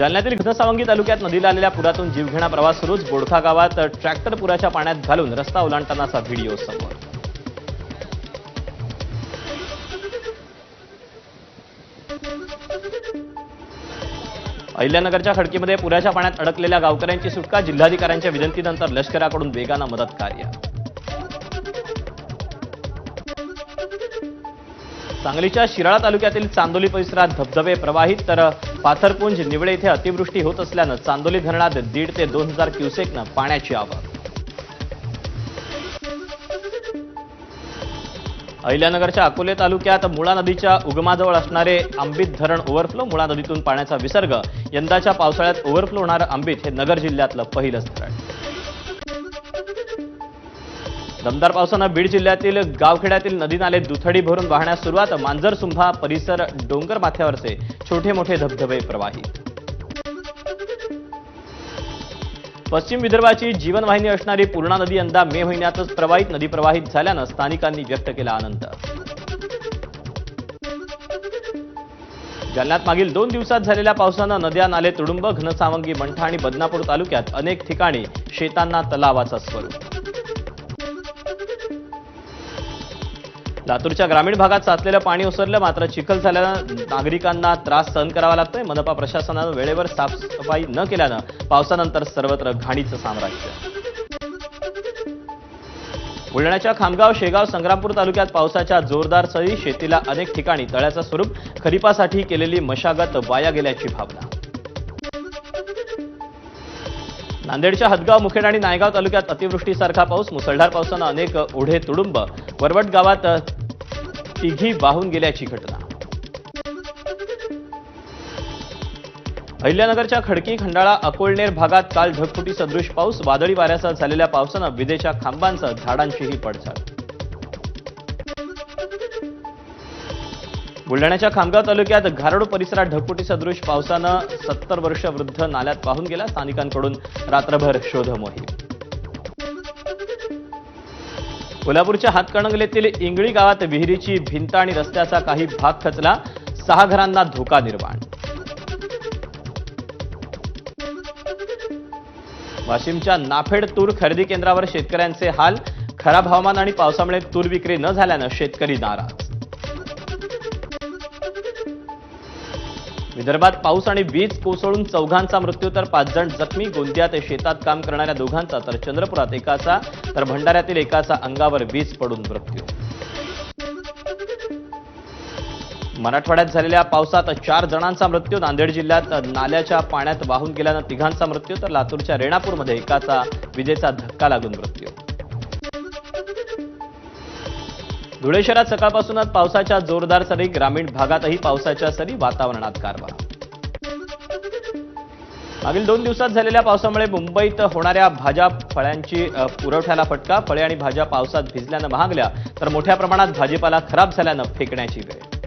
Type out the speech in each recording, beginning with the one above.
जालन्यातील घनसावंगी तालुक्यात नदीला आलेल्या पुरातून जीवघेणा प्रवास सुरूच. बोडखा गावात ट्रॅक्टर पुराच्या पाण्यात घालून रस्ता ओलांडतानाचा व्हिडिओ समोर. अहिल्यानगरच्या खडकीमध्ये पुराच्या पाण्यात अडकलेल्या गावकऱ्यांची सुटका. जिल्हाधिकाऱ्यांच्या विनंतीनंतर लष्कराकडून वेगानं मदत कार्य. सांगलीच्या शिराळा तालुक्यातील चांदोली परिसरात धबधबे प्रवाहित, तर पाथरपुंज निवळे इथे अतिवृष्टी होत असल्यानं चांदोली धरणात 1,500 ते 2,000 क्युसेकनं पाण्याची आवक. अहिल्यानगरच्या अकोले तालुक्यात मुळा नदीच्या उगमाजवळ असणारे आंबीत धरण ओव्हरफ्लो. मुळा नदीतून पाण्याचा विसर्ग. यंदाच्या पावसाळ्यात ओव्हरफ्लो होणारं आंबीत हे नगर जिल्ह्यातलं पहिलंच धरण. दमदार पावसानं बीड जिल्ह्यातील गावखेड्यातील नदी नाले दुथडी भरून वाहण्यास सुरुवात. मांजरसुंभा परिसर डोंगर माथ्यावरचे छोटे मोठे धबधबे प्रवाहित. पश्चिम विदर्भाची जीवनवाहिनी असणारी पूर्णा नदी यंदा मे महिन्यातच प्रवाहित. नदी प्रवाहित झाल्यानं स्थानिकांनी व्यक्त केला आनंद. जालन्यात मागील 2 दिवसात झालेल्या पावसानं नद्या नाले तुडुंब. घनसावंगी, मंठा आणि बदनापूर तालुक्यात अनेक ठिकाणी शेतांना तलावाचा स्वरूप. लातूरच्या ग्रामीण भागात साचलेलं पाणी ओसरलं, मात्र चिखल झाल्यानं नागरिकांना त्रास सहन करावा लागतोय. मनपा प्रशासनानं वेळेवर साफसफाई न केल्यानं पावसानंतर सर्वत्र घाणीचं साम्राज्य. बुलढाण्याच्या खामगाव, शेगाव, संग्रामपूर तालुक्यात पावसाच्या जोरदार सरी. शेतीला अनेक ठिकाणी तळ्याचं स्वरूप. खरीपासाठी केलेली मशागत वाया गेल्याची भावना. नांदेडच्या हदगाव, मुखेड आणि नायगाव तालुक्यात अतिवृष्टीसारखा पाऊस. मुसळधार पावसानं अनेक ओढे तुडुंब. वरवट गावात तिघी वाहून गेल्याची घटना. अहिल्यानगरच्या खडकी, खंडाळा, अकोळनेर भागात काल ढगफुटी सदृश पाऊस. वादळी वाऱ्यासह झालेल्या पावसानं विजेच्या खांबांसह झाडांचीही पडझड. बुलढाण्याच्या खामगाव तालुक्यात घारोड परिसरात ढगफुटी सदृश पावसानं 70 वर्ष वृद्ध नाल्यात वाहून गेला. स्थानिकांकडून रात्रभर शोध मोहीम. कोल्हापूरच्या हातकणंगलेतील इंगळी गावात विहिरीची भिंत आणि रस्त्याचा काही भाग खचला. 6 घरांना धोका निर्माण. वाशिमच्या नाफेड तूर खरेदी केंद्रावर शेतकऱ्यांचे हाल. खराब हवामान आणि पावसामुळे तूर विक्री न झाल्यानं शेतकरी नाराज. विदर्भात पाऊस आणि वीज कोसळून 4घांचा मृत्यू, तर 5 जण जखमी. गोंदियात शेतात काम करणाऱ्या 2घांचा, तर चंद्रपुरात एकाचा, तर भंडाऱ्यातील एकाचा अंगावर वीज पडून मृत्यू. मराठवाड्यात झालेल्या पावसात 4 जणांचा मृत्यू. नांदेड जिल्ह्यात नाल्याच्या पाण्यात वाहून गेल्यानं 3घांचा मृत्यू, तर लातूरच्या रेणापूरमध्ये एकाचा विजेचा धक्का लागून मृत्यू. धुळे शहरात सकाळपासूनच पावसाच्या जोरदार सरी. ग्रामीण भागातही पावसाच्या सरी. वातावरणात गारवा. मागील 2 दिवसात झालेल्या पावसामुळे मुंबईत होणाऱ्या भाज्या फळांची पुरवठ्याला फटका. फळे आणि भाज्या पावसात भिजल्यानं महागल्या, तर मोठ्या प्रमाणात भाजीपाला खराब झाल्यानं फेकण्याची वेळ.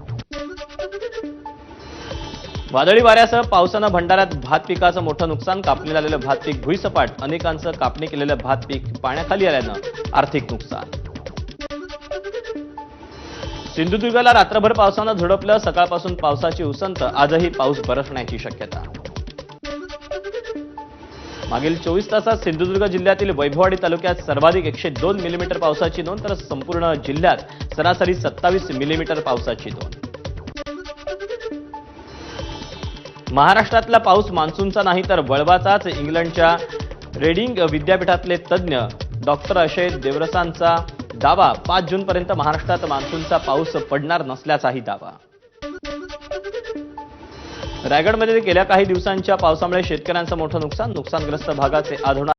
वादळी वाऱ्यासह पावसानं भंडाऱ्यात भात पिकाचं मोठं नुकसान. कापणी झालेलं भात पीक भुईसपाट. अनेकांचं कापणी केलेलं भात पीक पाण्याखाली आल्यानं आर्थिक नुकसान. सिंधुदुर्गला रात्रभर पावसानं झोडपलं. सकाळपासून पावसाची उसंत. आजही पाऊस बरसण्याची शक्यता. मागील 24 तासात सिंधुदुर्ग जिल्ह्यातील वैभववाडी तालुक्यात सर्वाधिक 102 मिलीमीटर पावसाची नोंद, तर संपूर्ण जिल्ह्यात सरासरी 27 मिलीमीटर पावसाची नोंद. महाराष्ट्रातला पाऊस मान्सूनचा नाही, तर वळवाचाच. इंग्लंडच्या रेडिंग विद्यापीठातले तज्ज्ञ डॉक्टर अशय देवरसांचा दावा. 5 जूनपर्यंत महाराष्ट्रात मान्सूनचा पाऊस पडणार नसल्याचाही दावा. रायगडमध्ये गेल्या काही दिवसांच्या पावसामुळे शेतकऱ्यांचं मोठं नुकसान. नुकसानग्रस्त भागाचे आढळून